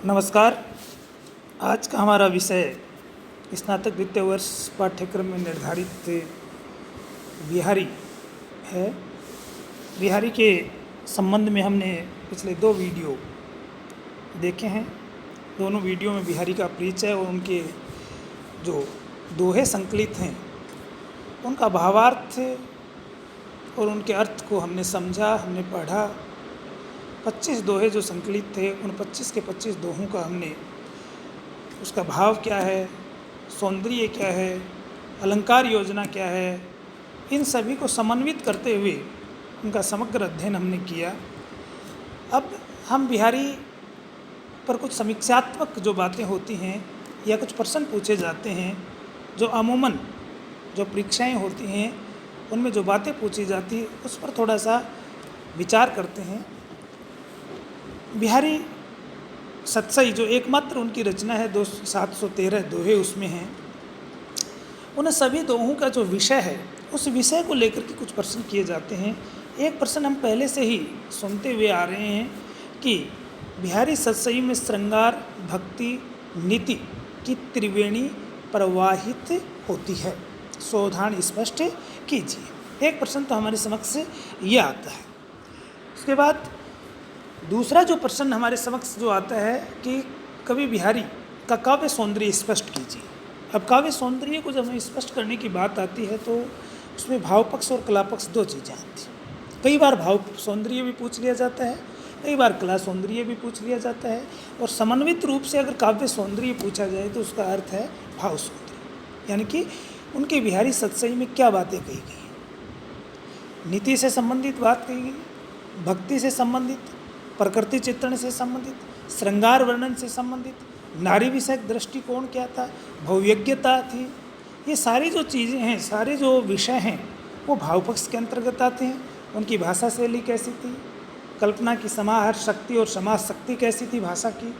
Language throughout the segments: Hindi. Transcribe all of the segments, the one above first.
नमस्कार। आज का हमारा विषय स्नातक द्वितीय वर्ष पाठ्यक्रम में निर्धारित बिहारी है। बिहारी के संबंध में हमने पिछले 2 वीडियो देखे हैं। दोनों वीडियो में बिहारी का परिचय और उनके जो दोहे संकलित हैं उनका भावार्थ और उनके अर्थ को हमने समझा, हमने पढ़ा। 25 दोहे जो संकलित थे उन 25 के 25 दोहों का हमने उसका भाव क्या है, सौंदर्य क्या है, अलंकार योजना क्या है, इन सभी को समन्वित करते हुए उनका समग्र अध्ययन हमने किया। अब हम बिहारी पर कुछ समीक्षात्मक जो बातें होती हैं या कुछ प्रश्न पूछे जाते हैं जो अमूमन जो परीक्षाएं होती हैं उनमें जो बातें पूछी जाती हैं उस पर थोड़ा सा विचार करते हैं। बिहारी सतसई जो एकमात्र उनकी रचना है 713 दोहे उसमें हैं, उन सभी दोहों का जो विषय है उस विषय को लेकर के कुछ प्रश्न किए जाते हैं। एक प्रश्न हम पहले से ही सुनते हुए आ रहे हैं कि बिहारी सतसई में श्रृंगार, भक्ति, नीति की त्रिवेणी प्रवाहित होती है, सावधान स्पष्ट कीजिए। एक प्रश्न तो हमारे समक्ष ये आता है। उसके बाद दूसरा जो प्रश्न हमारे समक्ष जो आता है कि कवि बिहारी का काव्य सौंदर्य स्पष्ट कीजिए। अब काव्य सौंदर्य को जब हमें स्पष्ट करने की बात आती है तो उसमें भाव पक्ष और कला पक्ष 2 चीज़ें आती हैं। कई बार भाव सौंदर्य भी पूछ लिया जाता है, कई बार कला सौंदर्य भी पूछ लिया जाता है। और समन्वित रूप से अगर काव्य सौंदर्य पूछा जाए तो उसका अर्थ है भाव सौंदर्य, यानी कि उनके बिहारी सतसई में क्या बातें कही गई। नीति से संबंधित बात कही गई, भक्ति से संबंधित, प्रकृति चित्रण से संबंधित, श्रृंगार वर्णन से संबंधित, नारी विषयक दृष्टिकोण क्या था, भव्यज्ञता थी। ये सारी जो चीज़ें हैं, सारे जो विषय हैं वो भावपक्ष के अंतर्गत आते हैं। उनकी भाषा शैली कैसी थी, कल्पना की समाहार शक्ति और समाज शक्ति कैसी थी भाषा की,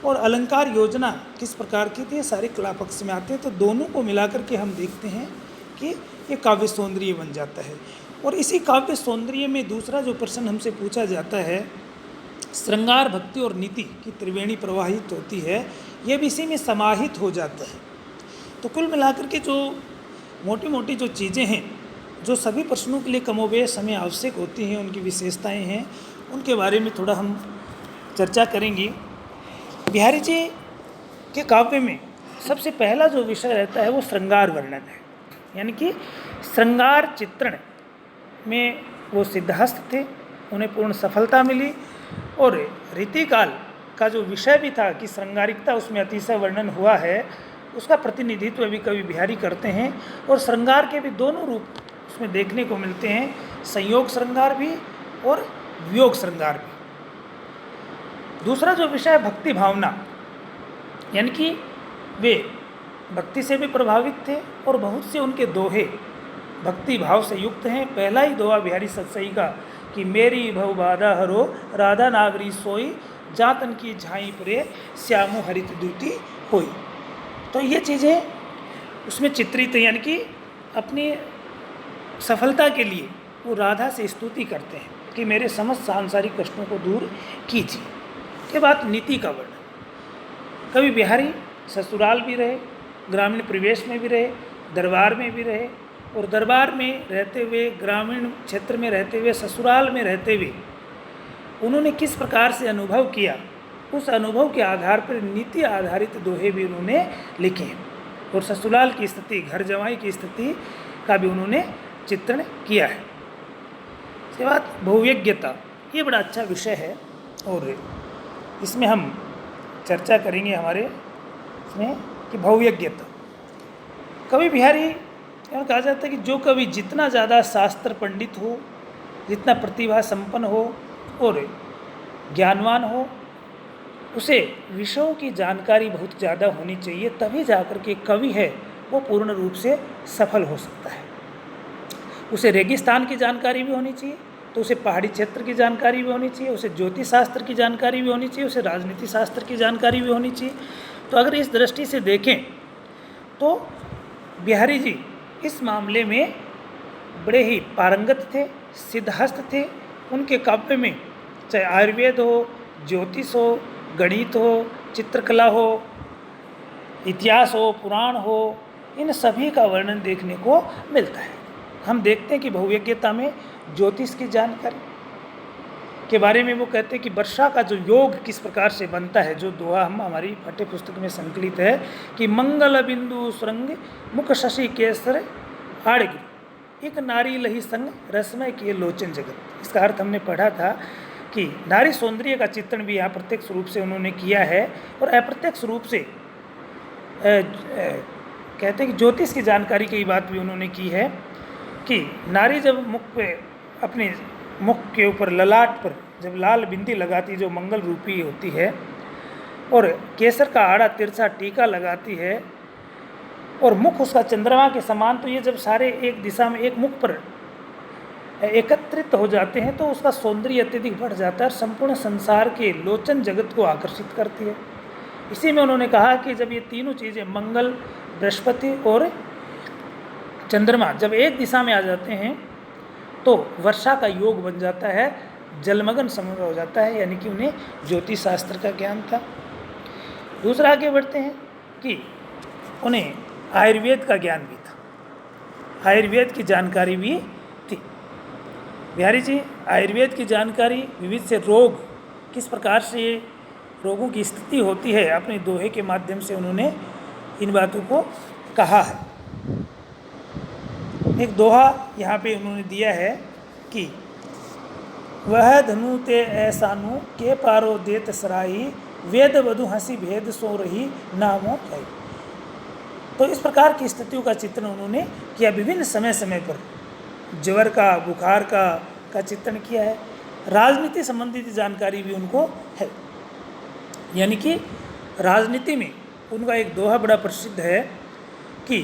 और अलंकार योजना किस प्रकार की थी, ये सारे कला पक्ष में आते हैं। तो दोनों को मिलाकर के हम देखते हैं कि ये काव्य सौंदर्य बन जाता है। और इसी काव्य सौंदर्य में दूसरा जो प्रश्न हमसे पूछा जाता है, श्रृंगार, भक्ति और नीति की त्रिवेणी प्रवाहित होती है, ये भी इसी में समाहित हो जाता है। तो कुल मिलाकर के जो मोटी मोटी जो चीज़ें हैं जो सभी प्रश्नों के लिए कमोबेश हमें आवश्यक होती हैं, उनकी विशेषताएं हैं, उनके बारे में थोड़ा हम चर्चा करेंगे। बिहारी जी के काव्य में सबसे पहला जो विषय रहता है वो श्रृंगार वर्णन है, यानी कि श्रृंगार चित्रण में वो सिद्धहस्त थे, उन्हें पूर्ण सफलता मिली। और रीतिकाल का जो विषय भी था कि श्रृंगारिकता उसमें अतिशय वर्णन हुआ है, उसका प्रतिनिधित्व भी कवि बिहारी करते हैं। और श्रृंगार के भी दोनों रूप उसमें देखने को मिलते हैं, संयोग श्रृंगार भी और वियोग श्रृंगार भी। दूसरा जो विषय है भक्ति भावना, यानी कि वे भक्ति से भी प्रभावित थे और बहुत से उनके दोहे भक्ति भाव से युक्त हैं। पहला ही दोहा बिहारी सतसई का कि मेरी भव बाधा हरो राधा नागरी सोई, जातन की झाई परे श्यामो हरित दूती होई। तो ये चीज़ें उसमें चित्रित है, यानी कि अपनी सफलता के लिए वो राधा से स्तुति करते हैं कि मेरे समस्त सांसारिक कष्टों को दूर कीजिए। के बाद नीति का वर्णन। कवि बिहारी ससुराल भी रहे, ग्रामीण परिवेश में भी रहे, दरबार में भी रहे, और दरबार में रहते हुए, ग्रामीण क्षेत्र में रहते हुए, ससुराल में रहते हुए उन्होंने किस प्रकार से अनुभव किया, उस अनुभव के आधार पर नीति आधारित दोहे भी उन्होंने लिखे हैं। और ससुराल की स्थिति, घर जमाई की स्थिति का भी उन्होंने चित्रण किया है। इसके बाद भव्यज्ञता, ये बड़ा अच्छा विषय है और इसमें हम चर्चा करेंगे हमारे इसमें कि भव्यज्ञता। कवि बिहारी कहा जाता है कि जो कवि जितना ज़्यादा शास्त्र पंडित हो, जितना प्रतिभा संपन्न हो और ज्ञानवान हो, उसे विषयों की जानकारी बहुत ज़्यादा होनी चाहिए, तभी जाकर के कवि है वो पूर्ण रूप से सफल हो सकता है। उसे रेगिस्तान की जानकारी भी होनी चाहिए, तो उसे पहाड़ी क्षेत्र की जानकारी भी होनी चाहिए, उसे ज्योतिष शास्त्र की जानकारी भी होनी चाहिए, उसे राजनीति शास्त्र की जानकारी भी होनी चाहिए। तो अगर इस दृष्टि से देखें तो बिहारी जी इस मामले में बड़े ही पारंगत थे, सिद्धहस्त थे। उनके काव्य में चाहे आयुर्वेद हो, ज्योतिष हो, गणित हो, चित्रकला हो, इतिहास हो, पुराण हो, इन सभी का वर्णन देखने को मिलता है। हम देखते हैं कि बहुयज्ञता में ज्योतिष की जानकारी के बारे में वो कहते हैं कि वर्षा का जो योग किस प्रकार से बनता है, जो दोहा हम हमारी पाठ्य पुस्तक में संकलित है कि मंगल बिंदु सुरंग मुख शशि केसर आड़गिरी एक नारी लही संग रसमय किए लोचन जगत। इसका अर्थ हमने पढ़ा था कि नारी सौंदर्य का चित्रण भी यहाँ प्रत्यक्ष रूप से उन्होंने किया है और अप्रत्यक्ष रूप से कहते हैं कि ज्योतिष की जानकारी की बात भी उन्होंने की है कि नारी जब मुख पे अपने मुख के ऊपर ललाट पर जब लाल बिंदी लगाती जो मंगल रूपी होती है और केसर का आड़ा तिरछा टीका लगाती है और मुख उसका चंद्रमा के समान, तो ये जब सारे एक दिशा में एक मुख पर एकत्रित हो जाते हैं तो उसका सौंदर्य अत्यधिक बढ़ जाता है और संपूर्ण संसार के लोचन जगत को आकर्षित करती है। इसी में उन्होंने कहा कि जब ये तीनों चीज़ें मंगल, बृहस्पति और चंद्रमा जब एक दिशा में आ जाते हैं तो वर्षा का योग बन जाता है, जलमग्न समय हो जाता है, यानी कि उन्हें ज्योतिष शास्त्र का ज्ञान था। दूसरा आगे बढ़ते हैं कि उन्हें आयुर्वेद का ज्ञान भी था, आयुर्वेद की जानकारी भी थी। बिहारी जी, आयुर्वेद की जानकारी, विविध से रोग किस प्रकार से रोगों की स्थिति होती है, अपने दोहे के माध्यम से उन्होंने इन बातों को कहा है। एक दोहा यहाँ पे उन्होंने दिया है कि वह धनु ते ऐसानु के पारो देत सराही वेद वधु हंसी भेद सो रही नामो है। तो इस प्रकार की स्थितियों का चित्रण उन्होंने किया, विभिन्न समय समय पर ज्वर का, बुखार का चित्रण किया है। राजनीति संबंधित जानकारी भी उनको है, यानी कि राजनीति में उनका एक दोहा बड़ा प्रसिद्ध है कि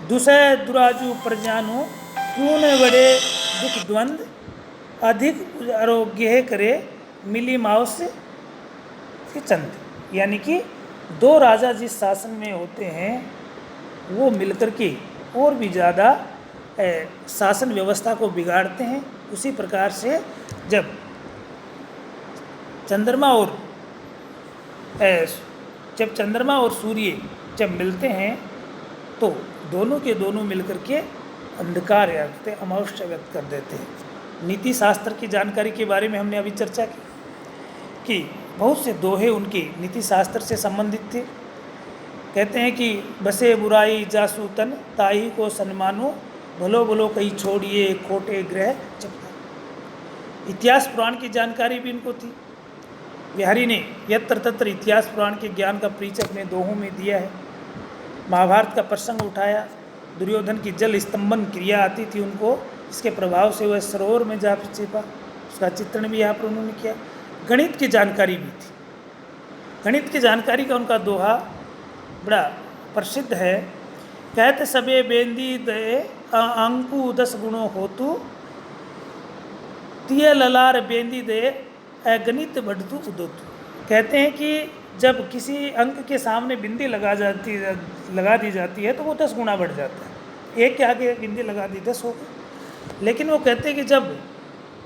दुसह दुराजु प्रज्ञानु क्यों न बड़े दुख द्वंद अधिक आरोग्य करे मिली माउस के चंद। यानी कि दो राजा जिस शासन में होते हैं वो मिलकर के और भी ज़्यादा शासन व्यवस्था को बिगाड़ते हैं। उसी प्रकार से जब चंद्रमा और सूर्य जब मिलते हैं तो दोनों के दोनों मिलकर के अंधकार व्यक्त, अमावस्या व्यक्त कर देते हैं। नीति शास्त्र की जानकारी के बारे में हमने अभी चर्चा की कि बहुत से दोहे उनके नीति शास्त्र से संबंधित थे। कहते हैं कि बसे बुराई जासू तन ताही को सन्मानो भलो भलो कहीं छोड़िए खोटे ग्रह चपका। इतिहास पुराण की जानकारी भी इनको थी। बिहारी ने यत्र तत्र इतिहास पुराण के ज्ञान का परिचय अपने दोहों में दिया है। महाभारत का प्रसंग उठाया, दुर्योधन की जल स्तंभन क्रिया आती थी उनको, इसके प्रभाव से वह सरोवर में जा छिपा, उसका चित्रण भी यहाँ पर उन्होंने किया। गणित की जानकारी भी थी। गणित की जानकारी का उनका दोहा बड़ा प्रसिद्ध है। कहते सबे बेंदी दे अंकु 10 गुणों होतु तिय ललार बेंदी दे अगणित बढ़तु उदोतु। कहते हैं कि जब किसी अंक के सामने बिंदी लगा दी जाती है तो वो 10 गुना बढ़ जाता है। एक के आगे बिंदी लगा दी 10 हो गई। लेकिन वो कहते हैं कि जब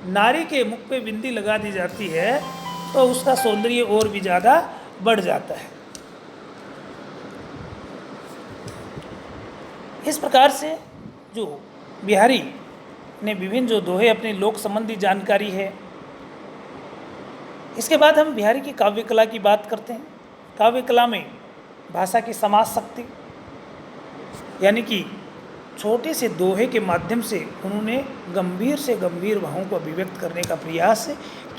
नारी के मुख पे बिंदी लगा दी जाती है तो उसका सौंदर्य और भी ज़्यादा बढ़ जाता है। इस प्रकार से जो बिहारी ने विभिन्न जो दोहे अपने लोक संबंधी जानकारी है। इसके बाद हम बिहारी की काव्य कला की बात करते हैं। काव्य कला में भाषा की समाज शक्ति, यानी कि छोटे से दोहे के माध्यम से उन्होंने गंभीर से गंभीर भावों को अभिव्यक्त करने का प्रयास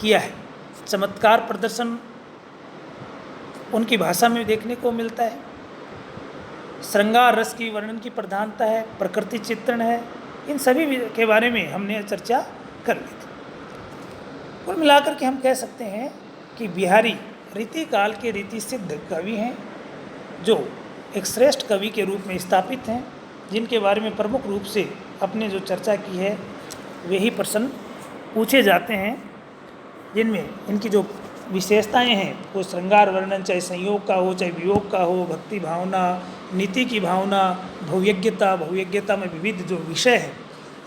किया है। चमत्कार प्रदर्शन उनकी भाषा में देखने को मिलता है। श्रृंगार रस की वर्णन की प्रधानता है, प्रकृति चित्रण है। इन सभी के बारे में हमने चर्चा कर ली थी। कुल मिलाकर के हम कह सकते हैं कि बिहारी रीति काल के रीति सिद्ध कवि हैं, जो एक श्रेष्ठ कवि के रूप में स्थापित हैं, जिनके बारे में प्रमुख रूप से अपने जो चर्चा की है वही प्रश्न पूछे जाते हैं, जिनमें इनकी जो विशेषताएं हैं वो श्रृंगार वर्णन, चाहे संयोग का हो चाहे वियोग का हो, भक्ति भावना, नीति की भावना, भव्यज्ञता में विविध जो विषय है,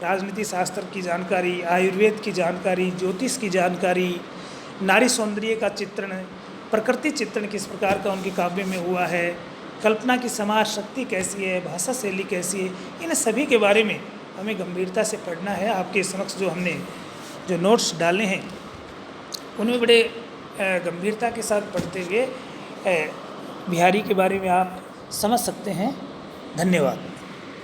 राजनीति शास्त्र की जानकारी, आयुर्वेद की जानकारी, ज्योतिष की जानकारी, नारी सौंदर्य का चित्रण, प्रकृति चित्रण किस प्रकार का उनके काव्य में हुआ है, कल्पना की समाज शक्ति कैसी है, भाषा शैली कैसी है, इन सभी के बारे में हमें गंभीरता से पढ़ना है। आपके समक्ष जो हमने जो नोट्स डाले हैं उनमें बड़े गंभीरता के साथ पढ़ते हुए बिहारी के बारे में आप समझ सकते हैं। धन्यवाद।